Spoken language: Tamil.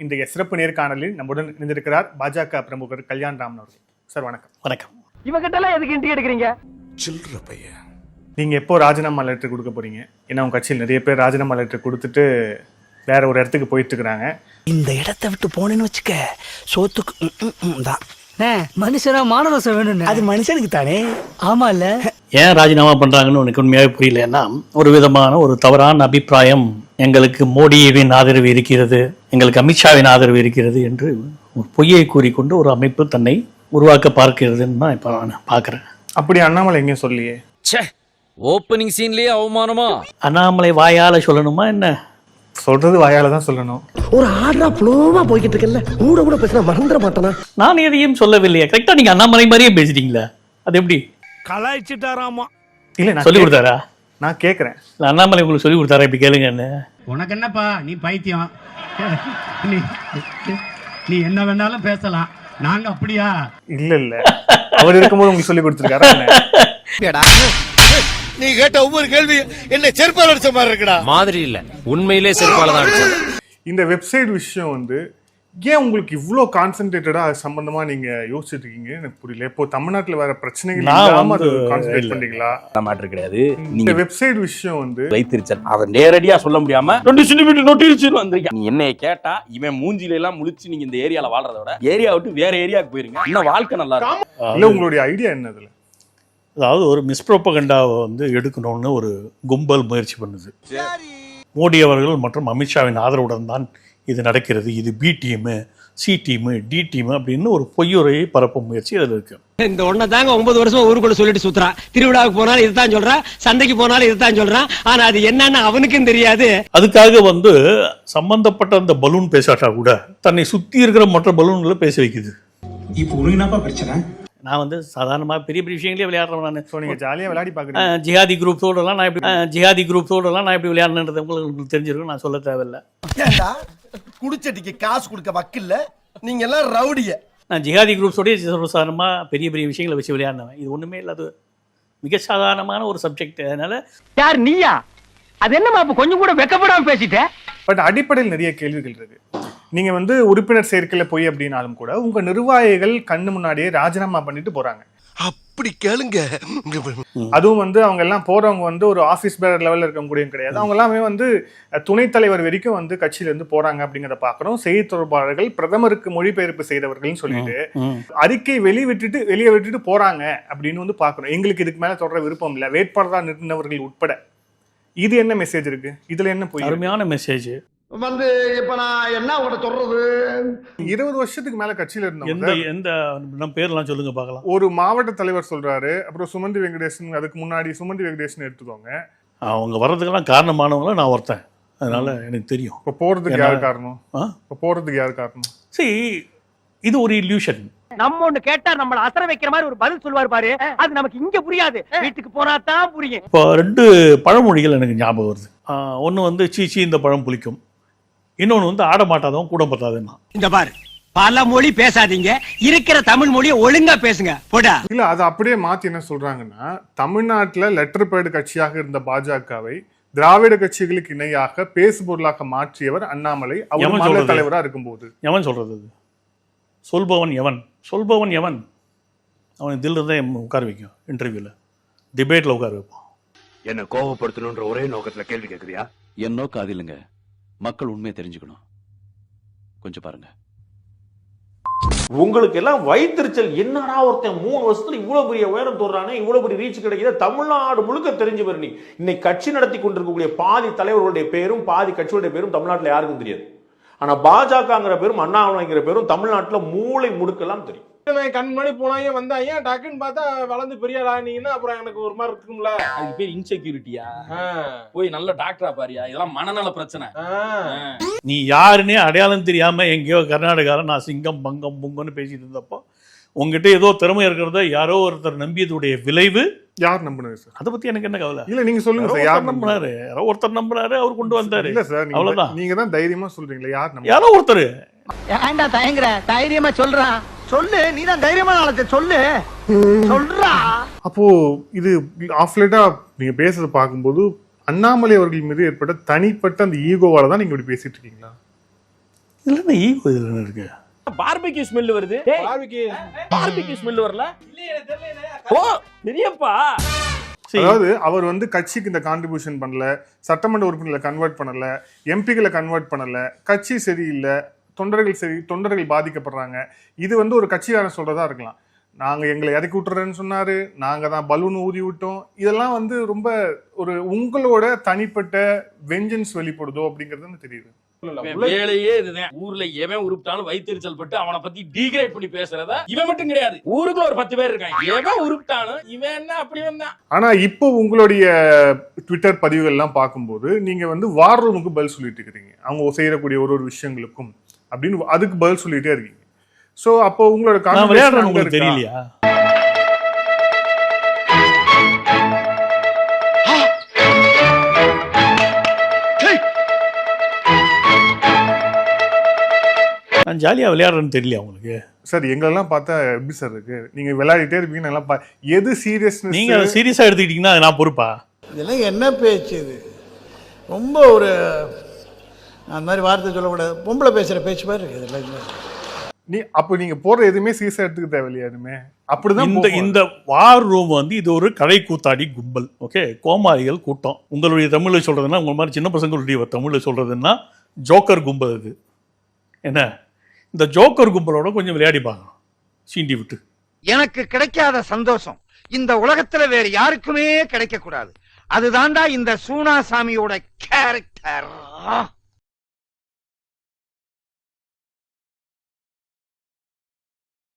இன்றைய சிறப்பு நேர்காணலில் நம்முடன் இணைந்திருக்கிறார் பாஜக பிரமுகர் கல்யாண் ராமன் அவர்கள். சார் வணக்கம். வணக்கம். இவகிட்ட எல்லாம் எதுக்கு இன்டி எடுக்கிறீங்க? சில்ற பையன். நீங்க எப்போ ராஜினாமா லெட்டர் கொடுக்க போறீங்க? ஏன்னா உங்க கட்சியில் நிறைய பேர் ராஜினாமா லெட்டர் கொடுத்துட்டு வேற ஒரு இடத்துக்கு போயிட்டு இருக்கிறாங்க. இந்த இடத்தை விட்டு போனேன்னு வச்சுக்க சோத்துக்கு தான் மனுஷனா மானரசம் வேணும். அது மனுஷனுக்கு தானே. ஆமா இல்ல, ஏன் ராஜினாமா பண்றாங்கன்னு உனக்கு உண்மையாக புரியலன்னா, ஒரு விதமான ஒரு தவறான அபிப்பிராயம் எங்களுக்கு மோடியின் ஆதரவு இருக்கிறது, எங்களுக்கு அமித்ஷாவின் ஆதரவு இருக்கிறது என்று ஒரு பொய்யை கூறிக்கொண்டு ஒரு அமைப்பு தன்னை உருவாக்க பார்க்கிறதுன்னு தான் இப்போ நான் பார்க்குறேன். அப்படி அண்ணாமலை எங்கேயும் சொல்லியே. ஓப்பனிங் சீன்லயே அவமானமா? அண்ணாமலை வாயால சொல்லணுமா என்ன? சொல்றது வாயால தான் சொல்லணும். ஒரு ஆர்டரா ஃப்ளோவா போய்கிட்டு இருக்கல, கூட கூட பேசினா மறந்துட மாட்டானா? நான் எதையும் சொல்லவில்லையே. கரெக்டா நீங்க அண்ணாமலை மாதிரியே பேசிட்டீங்களா? அது எப்படி கலாய்ச்சிட்டாராமா? இல்ல நான் சொல்லி கொடுத்தாரா? நான் கேட்கறேன். அண்ணாமலை உங்களுக்கு சொல்லி கொடுத்தாரா? இப்படி கேளுங்க. என்ன உனக்கு என்னப்பா, நீ பைத்தியம். நீ என்ன வேணாலும் பேசலாம், நாங்க அப்படியா? இல்ல அவர் இருக்கும்போது உங்களுக்கு சொல்லி கொடுத்துருக்காரா? நீ கேட்ட ஒவ்வொரு கேள்வி என்ன செருப்பால் அடிச்ச மாதிரி இருக்குடா. மாதிரி இல்ல, உண்மையிலே செருப்பால தான் அடிச்சது. இந்த வெப்சைட் விஷயம் வந்து ஏன் உங்களுக்கு இவ்வளோ கான்சென்ட்ரேட்டடா அது சம்பந்தமா நீங்க யோசிச்சுட்டு இருக்கீங்க? எனக்கு புரியல. இப்போ தமிழ்நாட்டுல வேற பிரச்சனைகள் இல்லாம அது கான்சென்ட்ரேட் பண்றீங்களா? மேட்டர் கிடையாது. இந்த வெப்சைட் விஷயம் வந்து வைத்திருச்சல் அதை நேரடியா சொல்ல முடியாம நீ என்னைய கேட்டா இவன் மூஞ்சில எல்லாம் முழிச்சு நீங்க இந்த ஏரியால வாழ்றத விட ஏரியா விட்டு வேற ஏரியாவுக்கு போயிருங்க, இன்னும் வாழ்க்கை நல்லா இருக்கும். இல்ல உங்களுடைய ஐடியா என்ன இதுல? அதாவது ஒரு மிஸ்ப்ரோபகண்டாவை வந்து எடுக்கணும்னு ஒரு கும்பல் முயற்சி பண்ணுது. மோடி அவர்கள் மற்றும் அமித்ஷாவின் ஆதரவுடன் தான் இது நடக்கிறது, இது B team, C team, D team அப்படின்னு ஒரு பொய்யுரையை பரப்பும் முயற்சி அதில் இருக்கு. இந்த ஒன்ன தாங்க 9 வருஷம் ஊருக்குள்ள சொல்லிட்டு சுத்துறான். திருவிழாவுக்கு போனாலும் இதுதான் சொல்றான், சந்தைக்கு போனாலும் இதுதான் சொல்றான். ஆனா அது என்னன்னு அவனுக்கும் தெரியாது. அதுக்காக வந்து சம்பந்தப்பட்ட அந்த பலூன் பேசாட்டா கூட தன்னை சுத்தி இருக்கிற மற்ற பலூன்களை பேச வைக்குது. இப்போ உனக்கு என்னப்பா பிரச்சனை? நான் வந்து சாதாரணமாக பெரிய பெரிய விஷயங்களே விளையாடுறேன். நான் நீங்க ஜாலியா விளையாடி பாக்குறீங்க. ஜிஹாதி குரூப்ஸோடலாம் நான் எப்படி விளையாடுனது உங்களுக்கு தெரிஞ்சிருக்கும், நான் சொல்ல தேவையில்லை. குடிச்சட்டிக்கு காசு கொடுக்க வக்கில்ல, நீங்க எல்லாம் ரவுடிய. நான் ஜிஹாதி குரூப்ஸோடய சாதாரணமாக பெரிய பெரிய விஷயங்களை வச்சு விளையாடினேன். இது ஒன்றுமே இல்லாத மிக சாதாரணமான ஒரு சப்ஜெக்ட். அதனால யார் நீயா? அது என்னமா அப்ப கொஞ்சம் கூட வெக்கப்படாம பேசிட்ட? பட் அடிப்படையில் நிறைய கேள்விகள் இருக்கு. நீங்க வந்து உறுப்பினர் சேர்க்கையில போய் அப்படின்னாலும் கூட உங்க நிர்வாகிகள் கண்ணு முன்னாடியே ராஜினாமா பண்ணிட்டு போறாங்க. அப்படி கேளுங்க. அதுவும் வந்து அவங்க எல்லாம் போறவங்க வந்து ஒரு ஆபீஸ் பேரர் லெவல்ல இருக்க முடியும் கிடையாது. அவங்க எல்லாமே வந்து துணைத் தலைவர் வரைக்கும் வந்து கட்சியில இருந்து போறாங்க அப்படிங்கிறத பாக்குறோம். செய்தி தொடர்பாளர்கள் பிரதமருக்கு மொழிபெயர்ப்பு செய்தவர்கள்னு சொல்லிட்டு அறிக்கை வெளியே விட்டுட்டு போறாங்க அப்படின்னு வந்து பாக்குறோம். எங்களுக்கு இதுக்கு மேல தொடர விருப்பம் இல்லை, வேட்பாளராக நிறுத்தினவர்கள் உட்பட. இது என்ன மெசேஜ் இருக்கு இதுல? என்ன போய் அருமையான மெசேஜ் வந்து இப்ப நான் என்ன உங்கள்கிட்ட சொல்றது? 20 வருஷத்துக்கு மேல கட்சியில இருந்தவங்க எந்த நம்ம பேர்லாம் சொல்லுங்க பார்க்கலாம். ஒரு மாவட்ட தலைவர் சொல்றாரு, அப்புறம் சுமந்தி வெங்கடேசன், அதுக்கு முன்னாடி சுமந்தி வெங்கடேசன் எடுத்துக்கோங்க. அவங்க வர்றதுக்கெல்லாம் காரணமானவங்கள நான் ஒருத்தன், அதனால எனக்கு தெரியும். இப்போ போறதுக்கு யார் காரணம்? இப்போ போறதுக்கு யார் காரணம்? சரி, இது ஒரு இல்யூஷன். நம்ம ஒண்ணு கேட்டா நம்மள அசர வைக்கிற மாதிரி ஒரு பதில் சொல்வார் பாரு, அது நமக்கு இங்க புரியாது, வீட்டுக்கு போனா தான் புரியும். இப்போ 2 பழமொழிகள் எனக்கு ஞாபகம் வருது. ஒன்னு வந்து சீச்சி இந்த பழம் புளிக்கும், இன்னொன்னு வந்து ஆட மாட்டாதவன் கூட பத்தாதுன்னா. இந்த பாரு, பல மொழி பேசாதீங்க, இருக்கிற தமிழ் மொழியை ஒழுங்கா பேசுங்க போடா. இல்ல அதை அப்படியே மாத்தி என்ன சொல்றாங்கன்னா, தமிழ்நாட்டுல லெட்டர் பேடு கட்சியாக இருந்த பாஜகவை திராவிட கட்சிகளுக்கு இணையாக பேசுபொருளாக மாற்றியவர் அண்ணாமலை. அவர் மாநில தலைவரா இருக்கும்போது எவன் சொல்றது? சொல்பவன் எவன்? அவன் தில் தான் உட்கார வைக்கும், இன்டர்வியூல டிபேட்ல உட்கார வைப்பான். என்ன கோபப்படுத்தணும்ன்ற ஒரே நோக்கத்துல கேள்வி கேட்கறியா? என் நோக்கம் அது இல்லைங்க, மக்கள் உண்மையை தெரிஞ்சுக்கணும். கொஞ்சம் பாருங்க. உங்களுக்கு எல்லாம் வைத்திருச்சல். என்னடா ஒருத்தன் 3 வருஷத்துல இவ்வளவு பெரிய உயரம் தோறானே, இவ்வளவு பெரிய ரீச் கிடைக்குது, தமிழ்நாடு முழுக்க தெரிஞ்சு வரணும். இன்னைக்கு கட்சி நடத்தி கொண்டிருக்கக்கூடிய பாதி தலைவர்களுடைய பேரும் பாதி கட்சிகளுடைய பேரும் தமிழ்நாட்டில் யாருக்கும் தெரியாது. ஆனா பாஜகங்கிற பேரும் அண்ணாமலைங்கிற பேரும் தமிழ்நாட்டுல மூளை முடுக்கெல்லாம் தெரியும். கண்மணி போனாங்க வந்தாங்க, டக்குன்னு பார்த்தா வளர்ந்து பெரிய ஆனீங்கன்னா அப்புறம் எனக்கு ஒரு மாதிரி இருக்கும்ல. அதுக்கு பேர் இன்செக்யூரிட்டியா? போய் நல்ல டாக்டரா பாரியா? இதெல்லாம் மனநல பிரச்சனை. நீ யாருன்னே அடையாளம் தெரியாம எங்கேயோ கர்நாடகால நான் சிங்கம் பங்கம் புங்கன்னு பேசிட்டு இருந்தப்போ உங்ககிட்ட ஏதோ திறமை இருக்கிறத யாரோ ஒருத்தர் நம்பியதுடைய விளைவு. யார் நம்பினாரு சார்? அதை பத்தி எனக்கு என்ன கவலை? இல்ல நீங்க சொல்லுங்க சார். யார் நம்பினாரு? யாரோ ஒருத்தர் நம்பினாரு, அவர் கொண்டு வந்தாரு. இல்ல சார், அவ்வளவுதான். நீங்க தான் தைரியமா சொல்றீங்களா? யார்? யாரோ ஒருத்தர். ஏன்டா தயங்குற? தைரியமா சொல்றான், சொல்லு. நீதான் தைரியமான ஆளத்தை சொல்லு, சொல்றா. அப்போ இது ஆஃப் லேட்டா நீங்க பேசுறத பார்க்கும்போது அண்ணாமலை அவர்கள் மீது ஏற்பட்ட தனிப்பட்ட அந்த ஈகோவால தான் நீங்க இப்படி பேசிட்டு இருக்கீங்களா? இதுல என்ன ஈகோ இதுல என்ன இருக்கு? பார்பிக்யூ ஸ்மெல் வருது. பார்பிக்யூ ஸ்மெல் வரல? ஓ பெரியப்பா. அதாவது அவர் வந்து கட்சிக்கு இந்த கான்ட்ரிபியூஷன் பண்ணல, சட்டமன்ற உறுப்பினர்களை கன்வெர்ட் பண்ணல, எம்பிக்களை கன்வெர்ட் பண்ணல, கட்சி சரியில்லை, தொண்டர்கள் பாதிக்கப்படுறாங்க. இது வந்து ஒரு கட்சிக்காரன் சொல்றதா இருக்கலாம். நாங்க எங்களை இறக்கி விட்டுறேன்னு சொன்னாரு, நாங்க தான் பலூன் ஊதி விட்டோம். இதெல்லாம் வந்து ரொம்ப ஒரு உங்களோட தனிப்பட்ட வெஞ்சன்ஸ் வெளிப்படுதோ அப்படிங்கிறது தெரியுது. வேலையே இதுதான். ஊர்ல எவன் உருப்பிட்டாலும் வயிற்றுச்சல் பட்டு அவனை பத்தி டீக்ரேட் பண்ணி பேசுறதா இவன் மட்டும் கிடையாது, ஊருக்குள்ள ஒரு 10 பேர் இருக்காங்க. எவன் உருப்பிட்டாலும் இவன் என்ன அப்படி வந்தான். ஆனா இப்போ உங்களுடைய ட்விட்டர் பதிவுகள் எல்லாம் பார்க்கும்போது நீங்க வந்து வார் ரூமுக்கு பதில் சொல்லிட்டு இருக்கிறீங்க, அவங்க செய்யக்கூடிய ஒரு விஷயங்களுக்கும் அப்படின்னு அதுக்கு பதில் சொல்லிட்டே இருக்கீங்க. சோ அப்போ உங்களோட விளையாடுறது உங்களுக்கு தெரியலையா? நான் ஜாலியா விளையாடுறேன்னு தெரியல உங்களுக்கு? சார் எங்களெல்லாம் பார்த்தா எப்படி சார் இருக்கு? நீங்க விளையாடிட்டே இருப்பீங்க, நல்லா எது சீரியஸ்னஸ்? நீங்க அதை சீரியஸா எடுத்துக்கிட்டீங்கன்னா அது நான் பொறுப்பா? இதெல்லாம் என்ன பேச்சு இது? ரொம்ப ஒரு அந்த மாதிரி வார்த்தை சொல்லக்கூடாது, பொம்பளை பேசுற பேச்சு மாதிரி இருக்கு இதெல்லாம். அப்போ நீங்க போற எதுவுமே சீரியஸா எடுத்துக்க தேவையில்லையா? எதுவுமே அப்படிதான். இந்த வார் ரூம் வந்து இது ஒரு கலை கூத்தாடி கும்பல். ஓகே, கோமாளிகள் கூட்டம். உங்களுடைய தமிழ்ல சொல்றதுன்னா, உங்க மாதிரி சின்ன பசங்களுடைய தமிழ்ல சொல்றதுன்னா ஜோக்கர் கும்பல். இது என்ன, இந்த ஜோக்கர் கும்பலோட கொஞ்சம் விளையாடி பார்க்கணும், சீண்டி விட்டு. எனக்கு கிடைக்காத சந்தோஷம் இந்த உலகத்துல வேற யாருக்குமே கிடைக்க கூடாது. அதுதான்டா இந்த சூனாசாமியோட கேரக்டர்.